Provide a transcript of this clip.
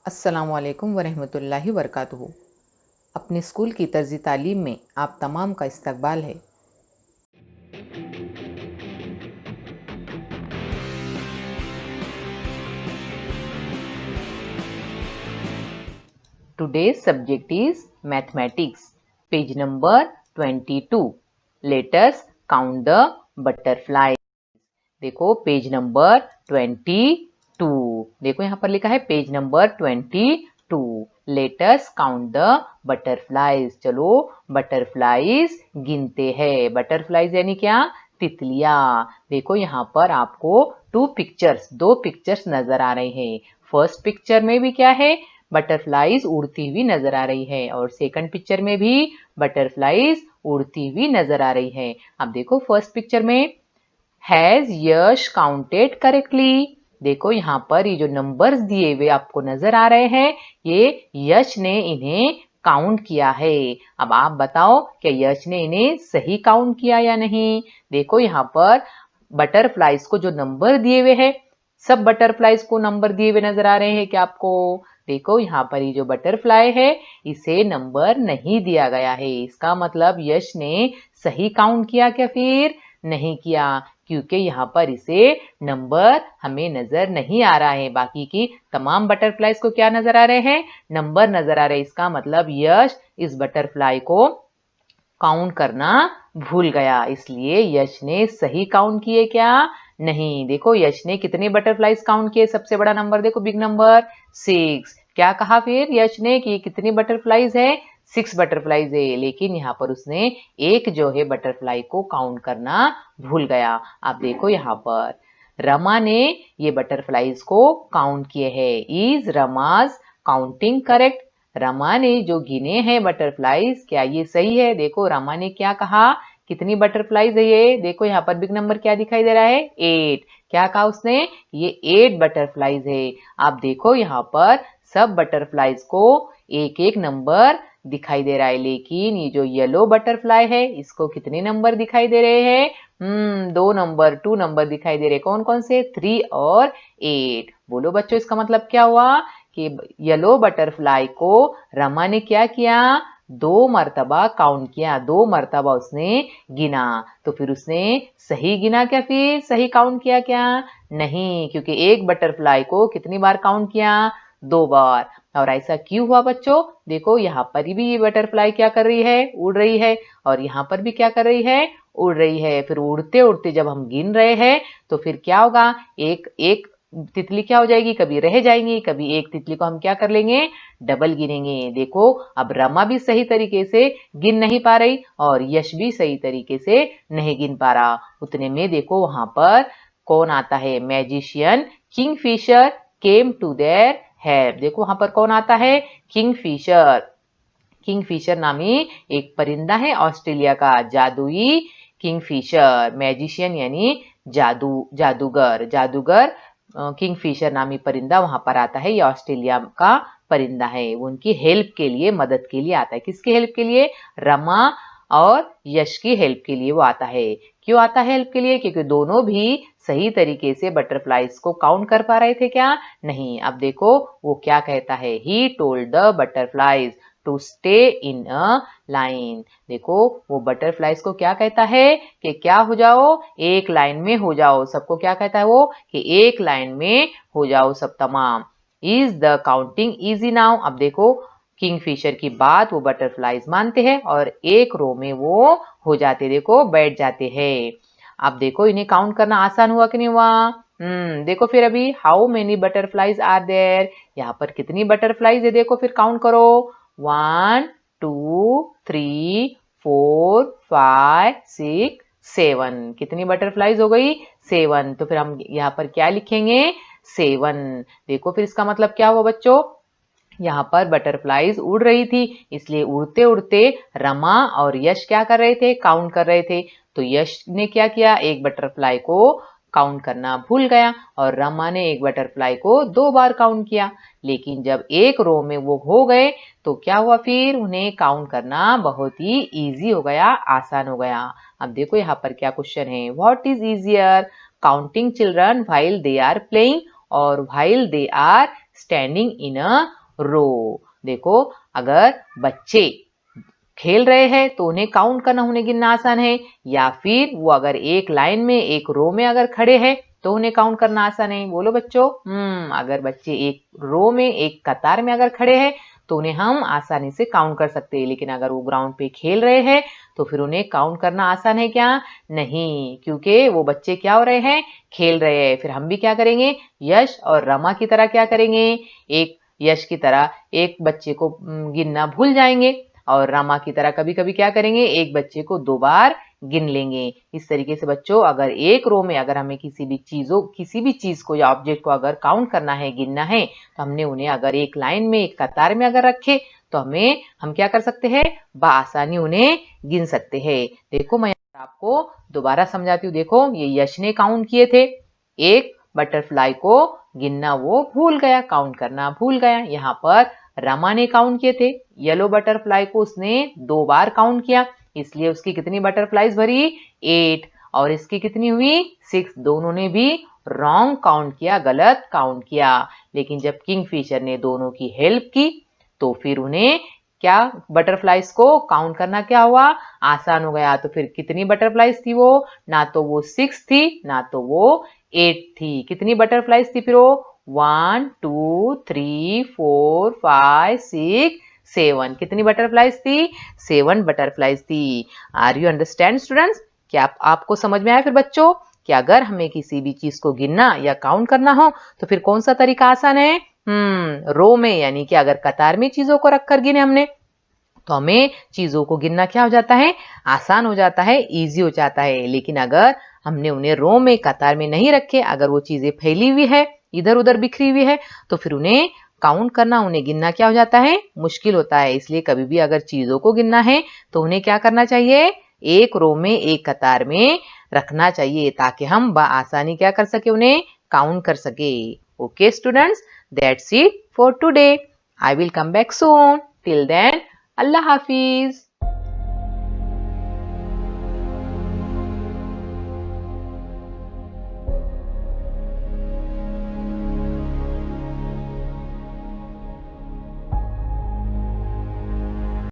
अस्सलामुअलैकुम वरहमतुल्लाहि वबरकातुहू। अपने स्कूल की तर्ज़ी तालीम में आप तमाम का इस्तकबाल है। Today's subject is mathematics. Page number 22. Let us count the butterflies. देखो पेज नंबर 22। देखो यहाँ पर लिखा है page number 22। Let us count the butterflies. चलो बटरफ्लाईज गिनते हैं। बटरफ्लाईज यानी क्या? तितलियां। देखो यहाँ पर आपको दो पिक्चर्स नजर आ रहे हैं। फर्स्ट पिक्चर में भी क्या है? बटरफ्लाईज उड़ती हुई नजर आ रही है और सेकंड पिक्चर में भी बटरफ्लाईज उड़ती हुई नजर आ रही है। अब देखो फर्स्ट पिक्चर में हैज यश काउंटेड करेक्टली। देखो यहाँ पर ये जो नंबर्स दिए हुए आपको नजर आ रहे हैं, ये यश ने इन्हें काउंट किया है। अब आप बताओ क्या यश ने इन्हें सही काउंट किया या नहीं? देखो यहाँ पर बटरफ्लाईज को जो नंबर दिए हुए हैं, सब बटरफ्लाईज को नंबर दिए हुए नजर आ रहे हैं क्या आपको? देखो यहाँ पर ये जो बटरफ्लाई है, इसे नंबर नहीं दिया गया है। इसका मतलब यश ने सही काउंट किया क्या? फिर नहीं किया, क्योंकि यहाँ पर इसे नंबर हमें नजर नहीं आ रहा है। बाकी की तमाम बटरफ्लाईज को क्या नजर आ रहे हैं? नंबर नजर आ रहे हैं। इसका मतलब यश इस बटरफ्लाई को काउंट करना भूल गया, इसलिए यश ने सही काउंट किए क्या? नहीं। देखो यश ने कितने बटरफ्लाईज काउंट किए? सबसे बड़ा नंबर देखो, बिग नंबर 6। क्या कहा फिर यश ने कि कितनी बटरफ्लाईज है? 6 बटरफ्लाईज है, लेकिन यहाँ पर उसने एक जो है बटरफ्लाई को काउंट करना भूल गया। आप देखो यहाँ पर रमा ने ये बटरफ्लाईज को काउंट किए हैं। Is Rama's counting correct? Rama ने जो गिने हैं बटरफ्लाईज, क्या ये सही है? देखो रमा ने क्या कहा, कितनी बटरफ्लाईज है ये? देखो यहाँ पर बिग नंबर क्या दिखाई दे रहा है? 8। क्या कहा उसने? ये 8 बटरफ्लाईज है। आप देखो यहाँ पर सब बटरफ्लाईज को एक एक नंबर दिखाई दे रहा है, लेकिन ये जो येलो बटरफ्लाई है, इसको कितने नंबर दिखाई दे रहे हैं? 2 नंबर दिखाई दे रहे। कौन कौन से? 3 और 8। बोलो बच्चों, इसका मतलब क्या हुआ कि येलो बटरफ्लाई को रमा ने क्या किया? 2 मर्तबा काउंट किया, 2 मर्तबा उसने गिना। तो फिर उसने सही गिना क्या? फिर सही काउंट किया क्या? नहीं, क्योंकि एक बटरफ्लाई को कितनी बार काउंट किया? 2 बार। और ऐसा क्यों हुआ बच्चों? देखो यहाँ पर भी ये बटरफ्लाई क्या कर रही है? उड़ रही है। और यहाँ पर भी क्या कर रही है? उड़ रही है। फिर उड़ते उड़ते जब हम गिन रहे हैं, तो फिर क्या होगा? एक एक तितली क्या हो जाएगी? कभी रह जाएंगी, कभी एक तितली को हम क्या कर लेंगे? डबल गिनेंगे। देखो अब रमा भी सही तरीके से गिन नहीं पा रही और यश भी सही तरीके से नहीं गिन पा रहा। उतने में देखो वहां पर कौन आता है? Magician kingfisher came to there help. देखो वहां पर कौन आता है? किंगफिशर। किंगफिशर नामी एक परिंदा है ऑस्ट्रेलिया का, जादुई किंगफिशर। मैजिशियन यानी जादूगर। जादूगर किंगफिशर नामी परिंदा वहां पर आता है। ये ऑस्ट्रेलिया का परिंदा है। वो उनकी हेल्प के लिए, मदद के लिए आता है। किसकी हेल्प के लिए? रमा और यश की हेल्प के लिए वो आता है। क्यों आता है हेल्प के लिए? क्योंकि दोनों भी सही तरीके से बटरफ्लाईज को काउंट कर पा रहे थे क्या? नहीं। अब देखो वो क्या कहता है, he told the butterflies to stay in a line. देखो वो बटरफ्लाईज को क्या कहता है कि क्या हो जाओ? एक लाइन में हो जाओ। सबको क्या कहता है वो? कि एक लाइन में हो जाओ सब तमाम। Is the counting easy now? अब देखो किंगफिशर की बात वो बटरफ्लाईज मानते हैं और एक रो में वो हो जाते, देखो बैठ जाते हैं। अब देखो इन्हें काउंट करना आसान हुआ कि नहीं हुआ? देखो फिर अभी how many butterflies are there? यहाँ पर कितनी बटरफ्लाईज है? देखो फिर काउंट करो। 1 2 3 4 5 6 7। कितनी बटरफ्लाईज हो गई? 7। तो फिर हम यहाँ पर क्या लिखेंगे? 7। देखो फिर इसका मतलब क्या हुआ बच्चों? यहाँ पर बटरफ्लाईज उड़ रही थी, इसलिए उड़ते उड़ते रमा और यश क्या कर रहे थे? काउंट कर रहे थे। तो यश ने क्या किया? एक बटरफ्लाई को काउंट करना भूल गया और रमा ने एक बटरफ्लाई को 2 बार काउंट किया। लेकिन जब एक रो में वो हो गए, तो क्या हुआ? फिर उन्हें काउंट करना बहुत ही इजी हो गया, आसान हो गया। अब देखो यहाँ पर क्या क्वेश्चन है, what is easier, counting children while they are playing और while they are standing in a row। देखो अगर बच्चे खेल रहे हैं तो उन्हें काउंट करना, उन्हें गिनना आसान है, या फिर वो अगर एक लाइन में एक रो में अगर खड़े हैं तो उन्हें काउंट करना आसान है। बोलो बच्चों। अगर बच्चे एक रो में एक कतार में अगर खड़े हैं तो उन्हें हम आसानी से काउंट कर सकते हैं, लेकिन अगर वो ग्राउंड पे खेल रहे हैं तो फिर उन्हें काउंट करना आसान है क्या? नहीं, क्योंकि वो बच्चे क्या हो रहे हैं? खेल रहे हैं। फिर हम भी क्या करेंगे? यश और रमा की तरह क्या करेंगे? एक यश की तरह एक बच्चे को गिनना भूल जाएंगे, और रमा की तरह कभी कभी क्या करेंगे? एक बच्चे को 2 बार गिन लेंगे। इस तरीके से बच्चों अगर एक रो में अगर हमें किसी भी चीज को या ऑब्जेक्ट को अगर काउंट करना है, गिनना है, तो हमने उन्हें अगर एक लाइन में एक कतार में अगर रखे तो हम क्या कर सकते हैं? बआसानी उन्हें गिन सकते हैं। देखो मैं आपको दोबारा समझाती हूँ। देखो ये यश ने काउंट किए थे, एक बटरफ्लाई को गिनना वो भूल गया, काउंट करना भूल गया। यहाँ पर रमा ने काउंट किए थे, येलो बटरफ्लाई को उसने 2 बार काउंट किया, इसलिए उसकी कितनी बटरफ्लाईज भरी? 8। और इसकी कितनी हुई? 6। दोनों ने भी रॉन्ग काउंट किया, गलत काउंट किया। लेकिन जब किंगफिशर ने दोनों की हेल्प की तो फिर उन्हें क्या बटरफ्लाईज को काउंट करना क्या हुआ? आसान हो गया। तो फिर कितनी बटरफ्लाईज थी वो? ना तो वो 6 थी, ना तो वो 8 थी। कितनी बटरफ्लाईज थी फिर वो? 1 2 3 4 5 6 7। कितनी बटरफ्लाईज थी? 7 बटरफ्लाईज थी। Are you understand students? क्या आपको समझ में आया फिर बच्चों कि अगर हमें किसी भी चीज को गिनना या काउंट करना हो तो फिर कौन सा तरीका आसान है? रो में, यानी कि अगर कतार में चीजों को रखकर गिने हमने तो हमें चीजों को गिनना क्या हो जाता है? आसान हो जाता है, इजी हो जाता है। लेकिन अगर हमने उन्हें रो में कतार में नहीं रखे, अगर वो चीजें फैली हुई है, इधर उधर बिखरी हुई है, तो फिर उन्हें काउंट करना, उन्हें गिनना क्या हो जाता है? मुश्किल होता है। इसलिए कभी भी अगर चीजों को गिनना है तो उन्हें क्या करना चाहिए? एक रो में एक कतार में रखना चाहिए, ताकि हम बआसानी क्या कर सके? उन्हें काउंट कर सके। Okay students, that's it for today. I will come back soon. Till then, Allah Hafiz.